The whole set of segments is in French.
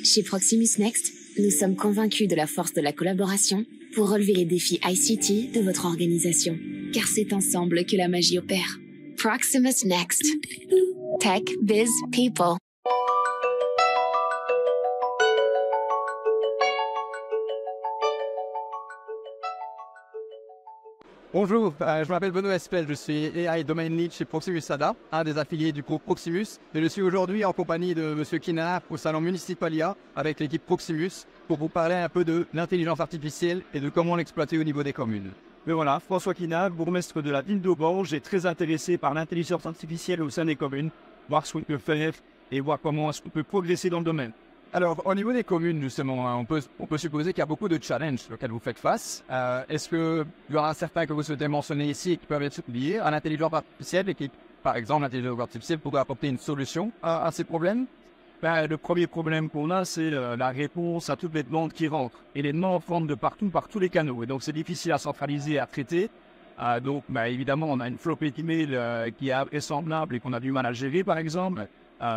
Chez Proximus Next, nous sommes convaincus de la force de la collaboration pour relever les défis ICT de votre organisation. Car c'est ensemble que la magie opère. Proximus Next. Tech, biz, people. Bonjour, je m'appelle Benoît Espel, je suis AI Domain Lead chez Proximus SADA, un des affiliés du groupe Proximus. Et je suis aujourd'hui en compagnie de M. Kinnar au salon Municipalia avec l'équipe Proximus pour vous parler un peu de l'intelligence artificielle et de comment l'exploiter au niveau des communes. Mais voilà, François Kinnar, bourgmestre de la ville d'Aubange, est très intéressé par l'intelligence artificielle au sein des communes, voir ce qu'on peut faire et voir comment est-ce qu'on peut progresser dans le domaine. Alors, au niveau des communes, justement, on peut supposer qu'il y a beaucoup de challenges auxquels vous faites face. Est-ce qu'il y en a certains que vous souhaitez mentionner ici et qui peuvent être liés à l'intelligence artificielle et qui, par exemple, l'intelligence artificielle pourrait apporter une solution à ces problèmes? Le premier problème qu'on a, c'est la réponse à toutes les demandes qui rentrent. Et les demandes rentrent de partout, par tous les canaux. Et donc, c'est difficile à centraliser, à traiter. Donc, évidemment, on a une flopée d'emails qui est invraisemblable et qu'on a du mal à gérer, par exemple.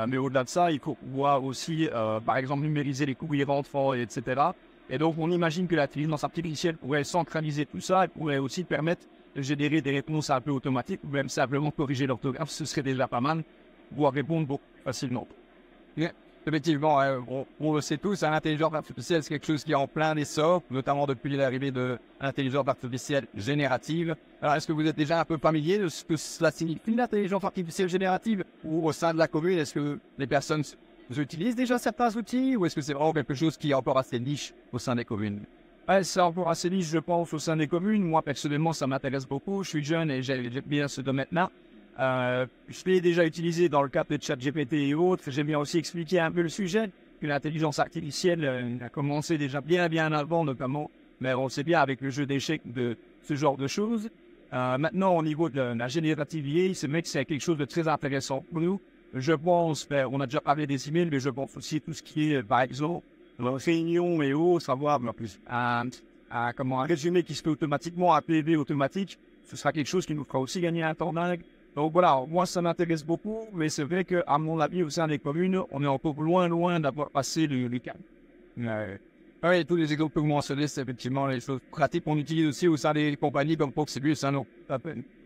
Mais au-delà de ça, il faut pouvoir aussi, par exemple, numériser les courriers rentrants, etc. Et donc, on imagine que l'intelligence artificielle pourrait centraliser tout ça et pourrait aussi permettre de générer des réponses un peu automatiques ou même simplement corriger l'orthographe. Ce serait déjà pas mal, pouvoir répondre beaucoup plus facilement. Yeah. Effectivement, on le sait tous, l'intelligence artificielle, c'est quelque chose qui est en plein essor, notamment depuis l'arrivée de l'intelligence artificielle générative. Alors, est-ce que vous êtes déjà un peu familier de ce que cela signifie, l'intelligence artificielle générative? Ou au sein de la commune, est-ce que les personnes utilisent déjà certains outils? Ou est-ce que c'est vraiment quelque chose qui est encore assez niche au sein des communes? C'est encore assez niche, je pense, au sein des communes. Moi, personnellement, ça m'intéresse beaucoup. Je suis jeune et j'aime bien ce domaine-là. Je l'ai déjà utilisé dans le cadre de ChatGPT et autres. J'aime bien aussi expliquer un peu le sujet, que l'intelligence artificielle a commencé déjà bien avant, notamment, mais on sait bien avec le jeu d'échecs de ce genre de choses. Maintenant, au niveau de la générative IA, c'est vrai que c'est quelque chose de très intéressant pour nous. Je pense, on a déjà parlé des emails, mais je pense aussi tout ce qui est, par exemple, réunion et autres, savoir comment un résumé qui se fait automatiquement, un PV automatique, ce sera quelque chose qui nous fera aussi gagner un temps dingue. Donc voilà, moi ça m'intéresse beaucoup, mais c'est vrai qu'à mon avis, au sein des communes, on est encore loin d'avoir passé le cap. Oui, tous les exemples que vous mentionnez, c'est effectivement les choses pratiques qu'on utilise aussi au sein des compagnies comme Proximus.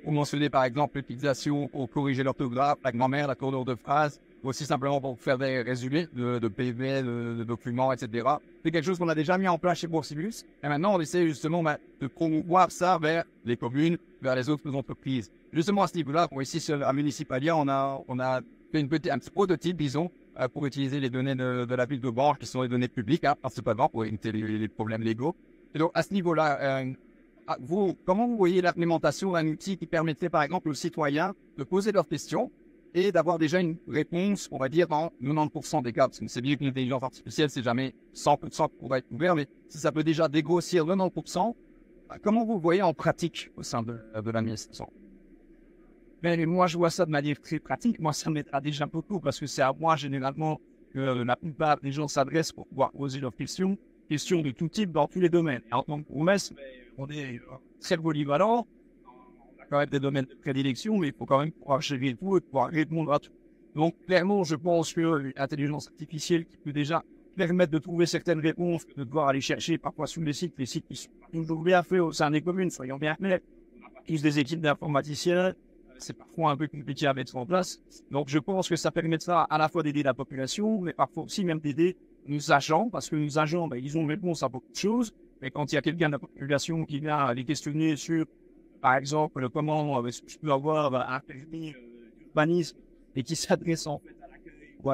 Vous mentionnez par exemple l'utilisation pour corriger l'orthographe, la grammaire, la tournure de phrase, aussi simplement pour faire des résumés de PV, de documents, etc. C'est quelque chose qu'on a déjà mis en place chez Proximus. Et maintenant, on essaie justement de promouvoir ça vers les communes, vers les autres entreprises. Justement à ce niveau-là, ici à Municipalia, on a fait un petit prototype, disons, pour utiliser les données de la ville d'Aubange, qui sont les données publiques, principalement pour éviter les problèmes légaux. Et donc à ce niveau-là, comment vous voyez l'implémentation d'un outil qui permettrait par exemple aux citoyens de poser leurs questions et d'avoir déjà une réponse, on va dire, dans 90% des cas, parce que c'est bien que l'intelligence artificielle, c'est jamais 100% pour être ouvert, mais si ça peut déjà dégrossir 90%, comment vous le voyez en pratique au sein de l'administration? Moi, je vois ça de manière très pratique. Moi, ça m'aidera déjà beaucoup parce que c'est à moi, généralement, que la plupart des gens s'adressent pour pouvoir poser leurs questions de tout type dans tous les domaines. Et en tant que promesse, on est très polyvalent. On a quand même des domaines de prédilection, mais il faut quand même pouvoir gérer tout et pouvoir répondre à tout. Donc, clairement, je pense que l'intelligence artificielle qui peut déjà permettre de trouver certaines réponses, de devoir aller chercher parfois sur les sites qui sont toujours bien faits au sein des communes, soyons bien clairs. On n'a pas tous des équipes d'informaticiens. C'est parfois un peu compliqué à mettre en place. Donc, je pense que ça permettra à la fois d'aider la population, mais parfois aussi même d'aider nos agents, parce que nos agents, ils ont une réponse à beaucoup de choses. Mais quand il y a quelqu'un de la population qui vient les questionner sur, par exemple, comment je peux avoir un permis d'urbanisme et qui s'adresse en fait à l'accueil ou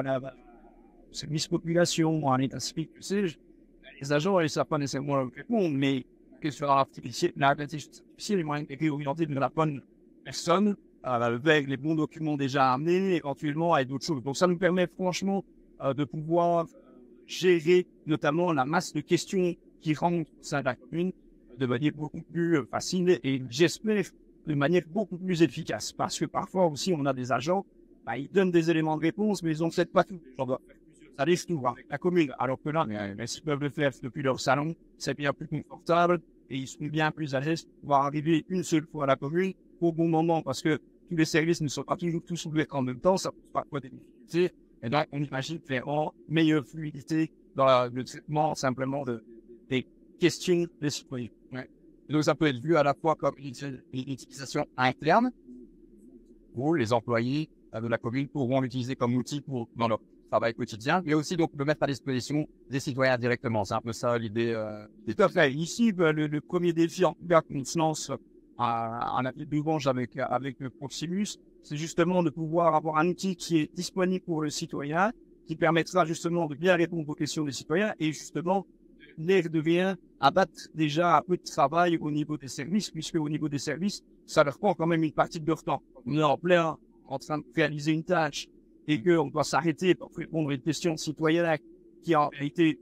au service population, à un état civil, que sais-je, les agents, ils ne savent pas nécessairement répondre, mais que sur l'intelligence artificielle, ils vont être orientés vers la bonne personne, avec les bons documents déjà amenés, éventuellement, et d'autres choses. Donc, ça nous permet franchement de pouvoir gérer notamment la masse de questions qui rentrent au sein de la commune de manière beaucoup plus facile et j'espère de manière beaucoup plus efficace. Parce que parfois aussi, on a des agents, ils donnent des éléments de réponse, mais ils n'ont peut-être pas tout. On doit faire plusieurs allers-retours avec la commune. Alors que là, s'ils peuvent le faire depuis leur salon, c'est bien plus confortable et ils sont bien plus à l'aise pour pouvoir arriver une seule fois à la commune au bon moment parce que tous les services ne sont pas toujours tous ouverts en même temps, ça pose parfois des difficultés. Et donc, on imagine faire en meilleure fluidité dans le traitement simplement des questions des citoyens. Ouais. Donc, ça peut être vu à la fois comme une utilisation interne, où les employés de la commune pourront l'utiliser comme outil dans leur travail quotidien, mais aussi donc le mettre à disposition des citoyens directement. C'est un peu ça l'idée. Tout à fait. Ici, le premier défi en tout cas qu'on se lance en appel de Orange avec Proximus, c'est justement de pouvoir avoir un outil qui est disponible pour le citoyen, qui permettra justement de bien répondre aux questions des citoyens et justement de bien abattre déjà un peu de travail au niveau des services, puisque au niveau des services, ça leur prend quand même une partie de leur temps. On est en plein en train de réaliser une tâche et qu'on doit s'arrêter pour répondre à une question citoyenne qui en réalité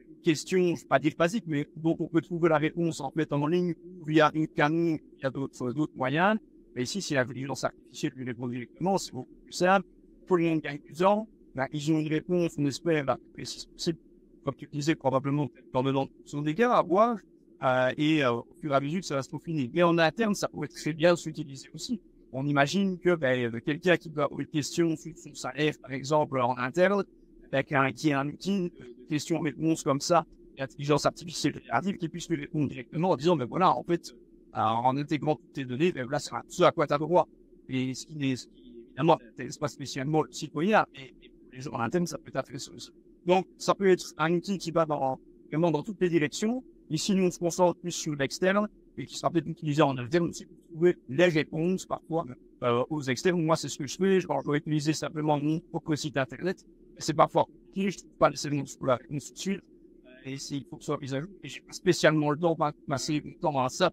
une question, je ne vais pas dire basique, mais dont on peut trouver la réponse en fait en ligne via une canon, via d'autres moyens. Mais ici, si l'intelligence artificielle lui répond directement, c'est beaucoup plus simple. Tout le monde gagne du temps. Ils ont une réponse, on espère, la plus précise possible. Comme tu disais, probablement dans 90% des cas à voir. Et au fur et à mesure, ça va se peaufiner. Mais en interne, ça pourrait très bien s'utiliser aussi. On imagine que quelqu'un qui doit avoir une question sur son salaire, par exemple, en interne, qui a un outil de questions-réponses comme ça, l'intelligence artificielle générative, qui puisse lui répondre directement en disant, ben voilà, en fait, en intégrant toutes tes données, ben là, c'est ce à quoi tu as droit. Et ce qui évidemment, n'intéresse pas spécialement le citoyen, mais pour les gens en interne, ça peut être fait ça. Donc, ça peut être un outil qui va vraiment dans toutes les directions. Ici, nous, on se concentre plus sur l'externe et qui sera peut-être utilisé en interne aussi pour trouver les réponses, parfois, aux externes. Moi, c'est ce que je fais. Je vais utiliser simplement mon propre site internet. C'est parfois compliqué. Je ne trouve pas nécessairement la réponse tout de suite. Et il faut que ça soit mis à jour. Et j'ai pas spécialement le temps de passer du temps à ça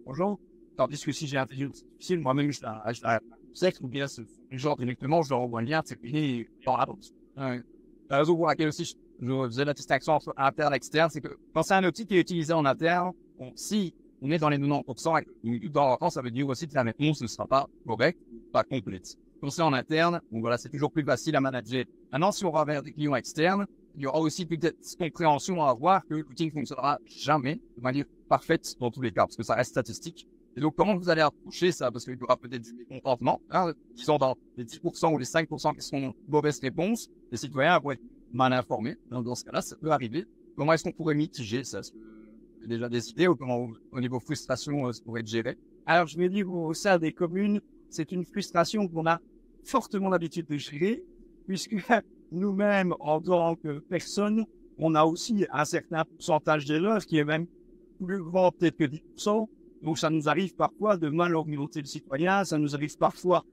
pour les gens. Tandis que si j'ai intelligence artificielle, moi-même, je la secte ou bien les gens directement, je leur envoie un lien, c'est fini, et on avance. La raison pour laquelle aussi je faisais la distinction entre interne et externe, c'est que quand c'est un outil qui est utilisé en interne, si on est dans les 90%, dans temps, ça veut dire aussi que la réponse ne sera pas correcte, pas complète. Quand c'est en interne, donc voilà, c'est toujours plus facile à manager. Maintenant, si on va vers des clients externes, il y aura aussi peut-être cette compréhension à avoir que l'outil ne fonctionnera jamais de manière parfaite dans tous les cas, parce que ça reste statistique. Et donc, comment vous allez approcher ça? Parce qu'il y aura peut-être du mécontentement. Disons, dans les 10% ou les 5% qui sont mauvaises réponses, les citoyens vont être mal informés. Dans ce cas-là, ça peut arriver. Comment est-ce qu'on pourrait mitiger ça? Est-ce que vous avez déjà des idées ou comment, au niveau frustration, ça pourrait être géré? Alors, je vais dire au sein des communes, c'est une frustration qu'on a fortement l'habitude de gérer, puisque nous-mêmes, en tant que personnes, on a aussi un certain pourcentage d'erreurs qui est même plus grand peut-être que 10%. Donc, ça nous arrive parfois de mal orienter le citoyen, ça nous arrive parfois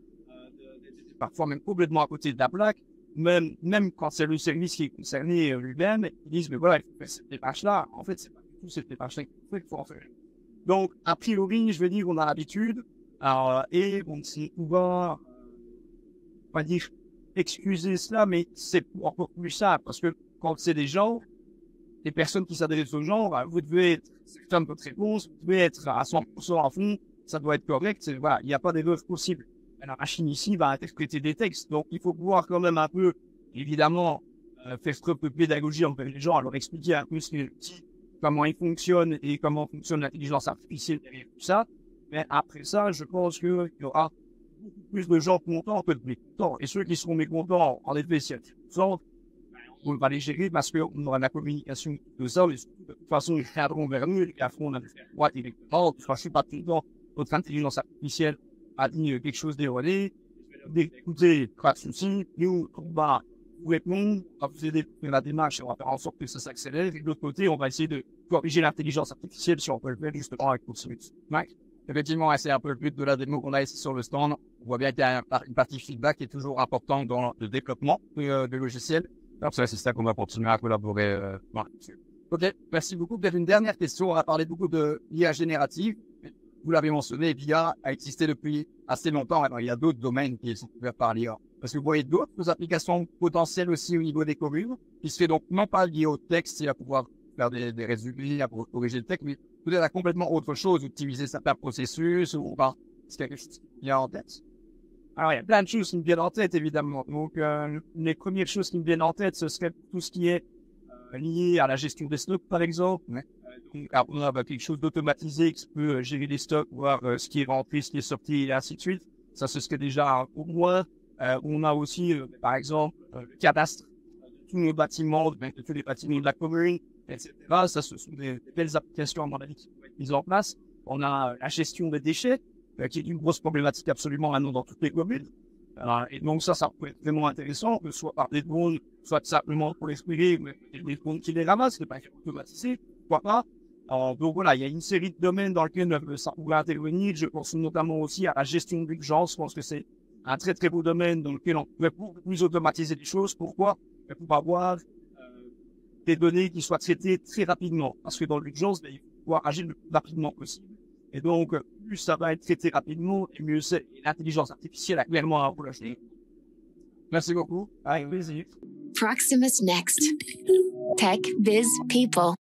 même complètement à côté de la plaque, même quand c'est le service qui est concerné lui-même, ils disent, mais voilà, il faut faire cette démarche-là. En fait, c'est pas du tout cette démarche-là qu'il faut en faire. Donc, a priori, je veux dire, on a l'habitude, et on sait pouvoir, pas dire excuser cela, mais c'est encore plus simple, parce que quand c'est des personnes qui s'adressent aux gens, vous devez être certain de votre réponse, vous devez être à 100% à fond, ça doit être correct, voilà, il n'y a pas d'erreur possible. La machine ici va interpréter des textes, donc il faut pouvoir quand même un peu, évidemment, faire preuve de pédagogie envers les gens, leur expliquer un peu ce qu'est l'outil, comment il fonctionne et comment fonctionne l'intelligence artificielle derrière tout ça. Mais après ça, je pense qu'il y aura beaucoup plus de gens contents que de mécontents. Et ceux qui seront mécontents, en effet, si on va les gérer parce qu'on aura la communication de ça, mais de toute façon, ils viendront vers nous, et après, on a des droits directement. Je ne suis pas content, votre intelligence artificielle a dit quelque chose d'erroné. Écoutez, pas de souci, nous, on va vous répondre, on va vous aider à faire la démarche et on va faire en sorte que ça s'accélère. Et de l'autre côté, on va essayer de corriger l'intelligence artificielle si on peut le faire justement avec Proximus. Effectivement, c'est un peu le but de la démo qu'on a ici sur le stand. On voit bien qu'il y a une partie feedback qui est toujours importante dans le développement de logiciels. C'est ça qu'on va continuer à collaborer. Ok, merci beaucoup. Peut-être une dernière question. On a parlé beaucoup de l'IA générative. Vous l'avez mentionné, l'IA a existé depuis assez longtemps. Alors, il y a d'autres domaines qui sont couverts par l'IA. Parce que vous voyez d'autres applications potentielles aussi au niveau des communes, qui se fait donc non pas liées au texte, et à pouvoir faire des résumés, à corriger le texte, mais peut-être à complètement autre chose, optimiser certains processus, ou pas. Est-ce qu'il y a quelque chose qui vient en tête? Alors, il y a plein de choses qui me viennent en tête, évidemment. Donc, les premières choses qui me viennent en tête, ce serait tout ce qui est lié à la gestion des stocks, par exemple. Ouais. Donc, on a quelque chose d'automatisé qui peut gérer les stocks, voir ce qui est rentré, ce qui est sorti, et ainsi de suite. Ça, ce serait déjà au moins. On a aussi, par exemple, le cadastre tous nos bâtiments, tous les bâtiments de la commune, etc. Ça, ce sont des belles applications, à mon avis, qui peuvent être mises en place. On a la gestion des déchets, qui est une grosse problématique absolument maintenant dans toutes les communes. Et donc ça peut être vraiment intéressant, que ce soit par des drones, soit simplement pour les springer, mais des drones qui les ramassent, c'est pas automatisé, pourquoi pas. Donc voilà, il y a une série de domaines dans lesquels ça pourrait intervenir. Je pense notamment aussi à la gestion d'urgence. Je pense que c'est un très très beau domaine dans lequel on pourrait beaucoup plus automatiser les choses. Pourquoi? Pour avoir des données qui soient traitées très rapidement. Parce que dans l'urgence, il faut pouvoir agir le plus rapidement possible. Et donc, plus ça va être traité rapidement, et mieux c'est. Et l'intelligence artificielle a clairement un rôle à jouer. Merci beaucoup. Avec plaisir. Proximus Next. Tech, biz, people.